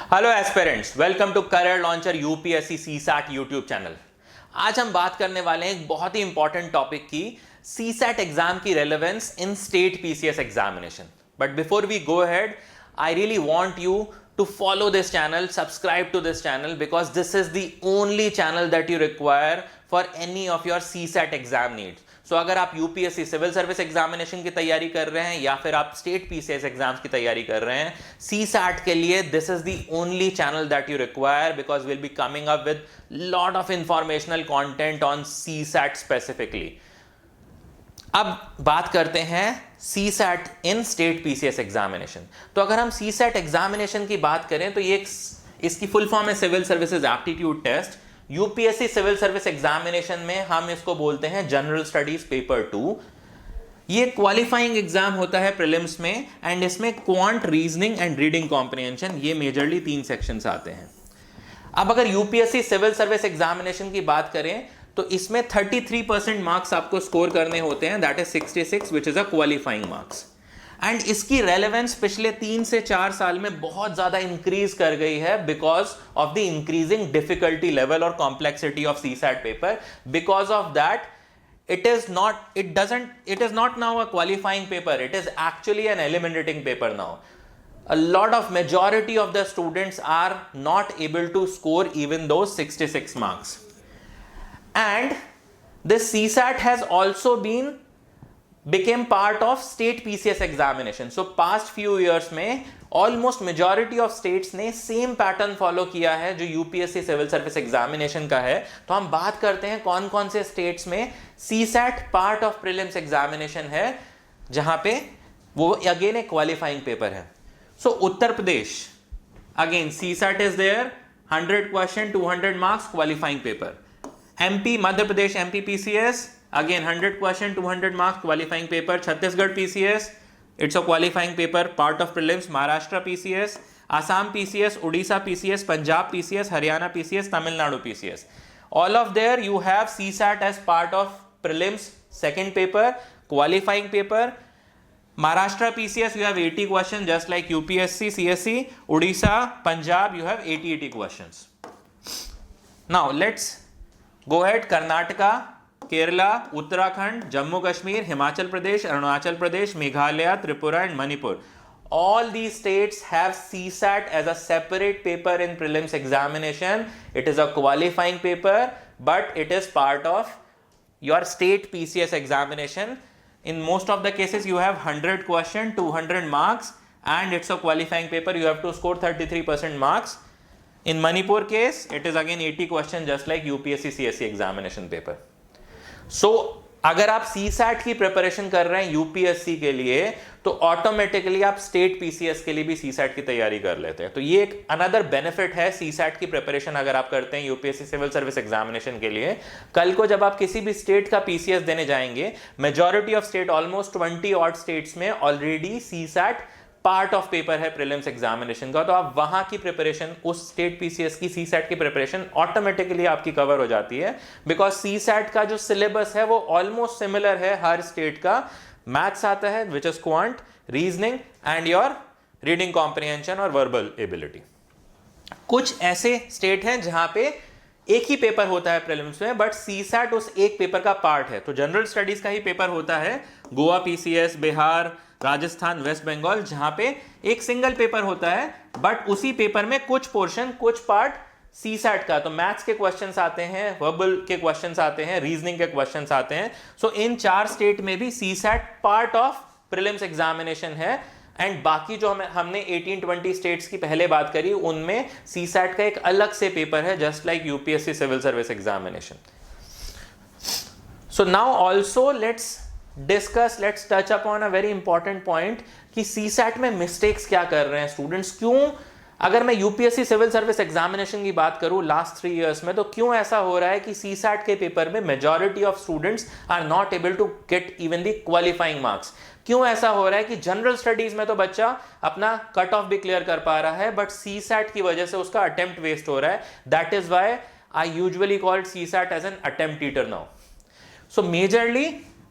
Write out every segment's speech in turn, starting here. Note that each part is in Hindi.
Hello aspirants, welcome to career launcher UPSC CSAT YouTube channel. आज हम बात करने वाले हैं एक बहुत ही इंपॉर्टेंट टॉपिक की, सीसैट एग्जाम की relevance in state PCS examination. But before we go ahead, I really want you to follow this channel, subscribe to this channel, because this is the only channel that you require for any of your CSAT exam needs. So अगर आप यूपीएससी सिविल सर्विस एग्जामिनेशन की तैयारी कर रहे हैं या फिर आप स्टेट पीसीएस एग्जाम्स की तैयारी कर रहे हैं, सीसैट के लिए this is the only channel that you require, because will be coming up with lot of informational content on CSAT specifically. अब बात करते हैं सीसैट इन स्टेट पीसीएस एग्जामिनेशन। तो अगर हम सीसैट एग्जामिनेशन की बात करें तो ये इसकी फुल फॉर्म है civil services aptitude test. UPSC civil service examination में हम इसको बोलते हैं जनरल स्टडीज पेपर 2। ये क्वालिफाइंग एग्जाम होता है प्रीलिम्स में, एंड इसमें quant, reasoning and reading comprehension, ये मेजरली 3 सेक्शंस आते हैं। अब अगर यूपीएससी सिविल सर्विस एग्जामिनेशन की बात करें तो इसमें 33% मार्क्स आपको स्कोर करने होते हैं, that is 66, which is a qualifying marks. And इसकी रेलेवेंस पिछले 3 से 4 साल में बहुत ज्यादा इंक्रीज कर गई है because of the increasing difficulty level और complexity of CSAT paper. Because of that it is not now a qualifying paper, it is actually an eliminating paper now. A lot of majority of the students are not able to score even those 66 marks. And this CSAT has also became part of state PCS examination. So past few years में almost majority of states ने same pattern follow किया है जो यूपीएससी सिविल सर्विस एग्जामिनेशन का है। तो हम बात करते हैं कौन कौन से स्टेट्स में CSAT part of prelims examination है, जहां पे वो अगेन एक क्वालिफाइंग पेपर है। So Uttar Pradesh, again CSAT is there, 100 question, 200 marks, qualifying paper. MP, Madhya Pradesh MP PCS, again 100 question, 200 marks, qualifying paper. Chhattisgarh PCS, it's a qualifying paper, part of prelims. Maharashtra PCS, Assam PCS, Orissa PCS, Punjab PCS, Haryana PCS, Tamil Nadu PCS, all of there you have CSAT as part of prelims second paper, qualifying paper. Maharashtra PCS you have 80 questions just like UPSC CSE. Odisha, Punjab you have 80 questions. Now let's go ahead. Karnataka, Kerala, Uttarakhand, Jammu Kashmir, Himachal Pradesh, Arunachal Pradesh, Meghalaya, Tripura and Manipur. All these states have CSAT as a separate paper in prelims examination. It is a qualifying paper, but it is part of your state PCS examination. In most of the cases, you have 100 question, 200 marks, and it's a qualifying paper. You have to score 33% marks. In Manipur case, it is again 80 question, just like UPSC CSE examination paper. So, अगर आप सीसैट की प्रिपरेशन कर रहे हैं यूपीएससी के लिए तो ऑटोमेटिकली आप स्टेट पीसीएस के लिए भी सीसैट की तैयारी कर लेते हैं। तो ये एक अनदर बेनिफिट है सीसैट की प्रिपरेशन अगर आप करते हैं यूपीएससी सिविल सर्विस एग्जामिनेशन के लिए। कल को जब आप किसी भी स्टेट का पीसीएस देने जाएंगे, majority of state, almost 20 odd states में already CSAT part of paper है प्रीलिम्स एग्जामिनेशन का। तो आप वहां की प्रिपरेशन, उस स्टेट पीसीएस की सीसैट की प्रिपरेशन ऑटोमेटिकली आपकी कवर हो जाती है, बिकॉज सीसैट का जो सिलेबस है वो ऑलमोस्ट सिमिलर है हर स्टेट का। मैथ्स आता है which is quant, reasoning and your reading comprehension और वर्बल एबिलिटी। कुछ ऐसे स्टेट हैं जहां पे एक ही पेपर होता है प्रीलिम्स में, बट सीसैट उस एक पेपर का पार्ट है। तो जनरल स्टडीज का ही पेपर होता है, गोवा पीसीएस, बिहार, राजस्थान, वेस्ट बंगाल, जहां पे एक सिंगल पेपर होता है, बट उसी पेपर में कुछ पोर्शन, कुछ पार्ट सीसैट का। तो मैथ्स के क्वेश्चंस आते हैं, वर्बल के क्वेश्चंस आते हैं, रीजनिंग के क्वेश्चंस आते हैं। सो इन 4 स्टेट में भी CSAT part of prelims examination है। एंड बाकी जो हमने 18-20 स्टेट्स की पहले बात करी, उनमें सीसैट का एक अलग से पेपर है, just like UPSC civil service examination. So now also let's touch upon a very important point कि सीसैट में मिस्टेक्स क्या कर रहे हैं स्टूडेंट्स। क्यों, अगर मैं यूपीएससी सिविल सर्विस एग्जामिनेशन की बात करूं लास्ट 3 इयर्स में, तो क्यों ऐसा हो रहा है कि सीसैट के पेपर में majority of students are not able to get even the qualifying marks. क्यों ऐसा हो रहा है कि जनरल स्टडीज में तो बच्चा अपना कट ऑफ भी क्लियर कर पा रहा है, बट सीसैट की वजह से उसका अटेम्प्ट वेस्ट हो रहा है। That is why I usually called CSAT as an attempt eater now. So majorly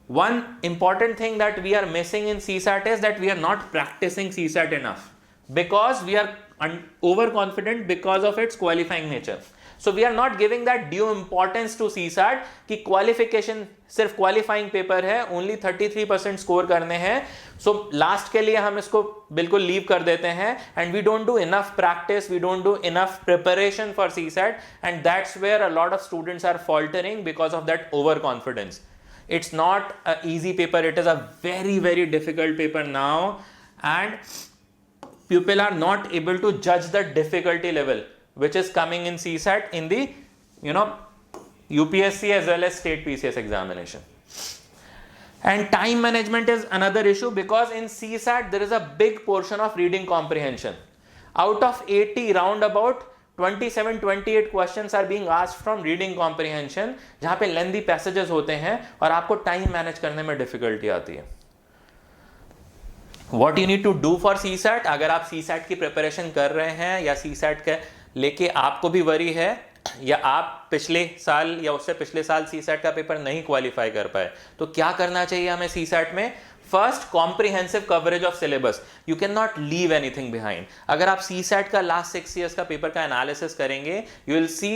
one important thing that we are missing in CSAT is that we are not practicing CSAT enough because we are overconfident because of its qualifying nature. So we are not giving that due importance to CSAT कि qualification सिर्फ qualifying paper है, only 33% score करने हैं, so last के लिए हम इसको बिल्कुल leave कर देते हैं, and we don't do enough practice, we don't do enough preparation for CSAT, and that's where a lot of students are faltering because of that overconfidence. It's not an easy paper, it is a very, very difficult paper now, and people are not able to judge the difficulty level which is coming in CSAT in the UPSC as well as state PCS examination. And time management is another issue because in CSAT there is a big portion of reading comprehension. Out of 80, round about 27-28 questions are being asked from reading comprehension, जहाँ पे lengthy passages होते हैं और आपको time manage करने में difficulty आती है. What you need to do for CSAT? अगर आप CSAT की preparation कर रहे हैं या CSAT के लेके आपको भी वरी है या आप पिछले साल या उससे पिछले साल CSAT का पेपर नहीं क्वालिफाई कर पाए, तो क्या करना चाहिए हमें CSAT में? First, comprehensive coverage of syllabus. You can not leave anything behind. अगर आप CSAT का लास्ट 6 years का पेपर का एनालिसिस करेंगे, you will see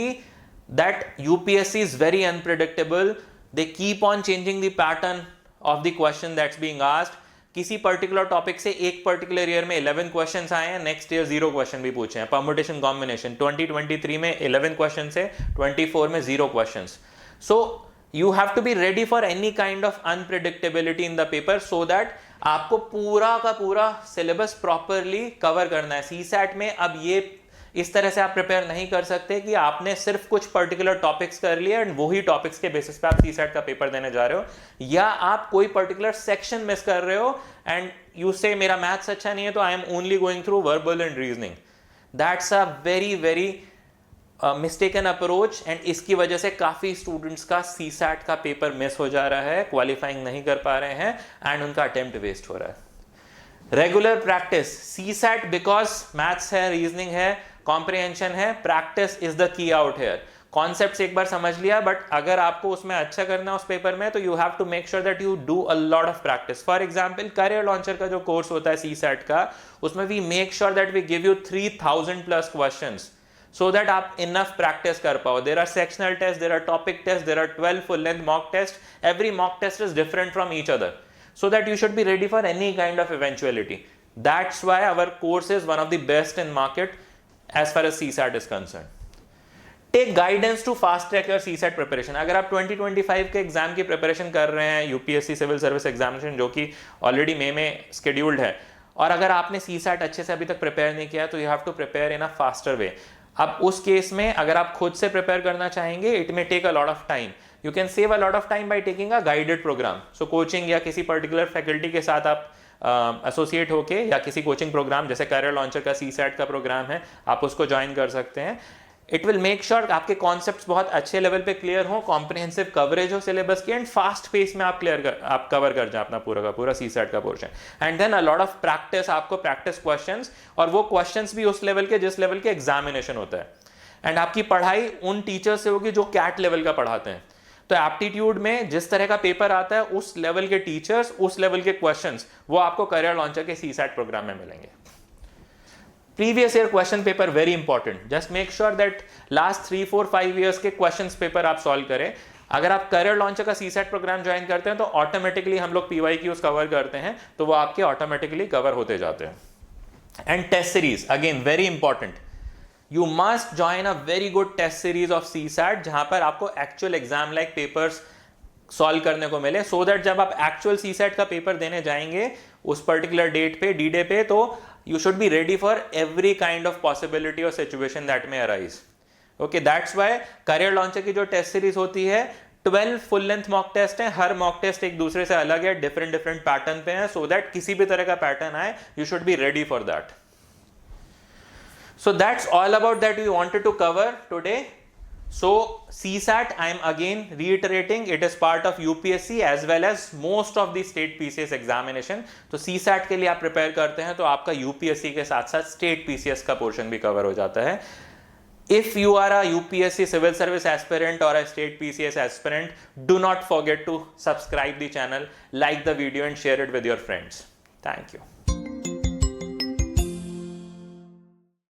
that UPSC is very unpredictable. They keep on changing the pattern of the question that's being asked. किसी पर्टिकुलर टॉपिक से एक पर्टिकुलर ईयर में 11 क्वेश्चंस आए हैं, नेक्स्ट ईयर 0 क्वेश्चन भी पूछे हैं. परम्यूटेशन कॉम्बिनेशन 2023 में 11 क्वेश्चन से 24 में 0 questions. So you have to be ready for any kind of unpredictability in the paper so that आपको पूरा का पूरा सिलेबस प्रॉपरली कवर करना है. CSAT में अब ये इस तरह से आप प्रिपेयर नहीं कर सकते कि आपने सिर्फ कुछ पर्टिकुलर टॉपिक्स कर लिए एंड वही टॉपिक्स के बेसिस पे आप CSAT का पेपर देने जा रहे हो, या आप कोई पर्टिकुलर सेक्शन मिस कर रहे हो एंड यू से मेरा मैथ्स अच्छा नहीं है तो I am only going through verbal and reasoning. That's a very very mistaken approach and इसकी वजह से काफी स्टूडेंट्स का CSAT का पेपर मिस हो जा रहा है, क्वालिफाइंग नहीं कर पा रहे हैं एंड उनका अटेम्प्ट वेस्ट हो रहा है. Regular practice. CSAT because maths है, रीजनिंग है, कॉम्प्रिहेंशन है, practice is the key out here. Concepts एक बार समझ लिया, बट अगर आपको उसमें अच्छा करना है उस पेपर में, तो you have to make sure that you do a lot of practice. For example career launcher का जो कोर्स होता है CSAT का, उसमें we make sure that we give you 3000 plus questions so that आप enough practice कर पाओ. There are sectional tests, there are topic tests, there are 12 full length mock tests. Every mock test is different from each other, so that you should be ready for any kind of eventuality. That's why our course is one of the best in market as far as CSAT is concerned. Take guidance to fast track your CSAT preparation. अगर आप 2025 के एग्जाम की प्रिपरेशन कर रहे हैं, UPSC सिविल सर्विस एग्जामिनेशन जो कि ऑलरेडी मई में स्केड्यूल्ड है, और अगर आपने CSAT अच्छे से अभी तक प्रिपेयर नहीं किया, तो you have to prepare in a faster way. अब उस केस में अगर आप खुद से प्रिपेयर करना चाहेंगे, it may take a lot of time. You can save a lot of time by taking a guided program. So coaching या किसी पर्टिकुलर फैकल्टी के साथ आप एसोसिएट होके, या किसी कोचिंग प्रोग्राम जैसे करियर लॉन्चर का CSAT का प्रोग्राम है, आप उसको ज्वाइन कर सकते हैं. इट विल मेक श्योर आपके कॉन्सेप्ट्स बहुत अच्छे लेवल पे क्लियर हो, कॉम्प्रिहेंसिव कवरेज हो सिलेबस की, एंड फास्ट पेस में आप आप कवर कर जाए अपना पूरा का पूरा CSAT का portion. And then a lot of practice, आपको प्रैक्टिस क्वेश्चंस, और वो क्वेश्चंस भी उस लेवल के जिस लेवल के एग्जामिनेशन होता है. एंड आपकी पढ़ाई उन टीचर से होगी जो कैट लेवल का पढ़ाते हैं. तो एप्टीट्यूड में जिस तरह का पेपर आता है, उस लेवल के टीचर्स, उस लेवल के क्वेश्चंस, वो आपको करियर लॉन्चर के CSAT प्रोग्राम में मिलेंगे. Previous year question paper very important. Just make sure that last 3, 4, 5 years के क्वेश्चन पेपर आप सॉल्व करें. अगर आप करियर लॉन्चर का CSAT प्रोग्राम ज्वाइन करते हैं, तो ऑटोमेटिकली हम लोग PYQs कवर करते हैं, तो वो आपके ऑटोमेटिकली कवर होते जाते हैं. And test series again very important. You must join a very good test series of CSAT जहां पर आपको actual exam like papers solve करने को मिले, so that जब आप actual CSAT का पेपर देने जाएंगे उस particular date पे, D-Day पे, तो you should be ready for every kind of possibility or situation that may arise. Okay, that's why career launcher की जो test series होती है, 12 full length mock test हैं. हर mock test एक दूसरे से अलग है, different pattern पे है, so that किसी भी तरह का pattern आए, you should be ready for that. So that's all about that we wanted to cover today. So CSAT, I am again reiterating, it is part of UPSC as well as most of the state PCS examination. तो CSAT के लिए आप प्रिपेयर करते हैं तो आपका UPSC के साथ साथ स्टेट PCS का पोर्शन भी कवर हो जाता है. If you are a UPSC civil service aspirant or a state PCS aspirant, do not forget to subscribe the channel, like the video and share it with your friends. Thank you.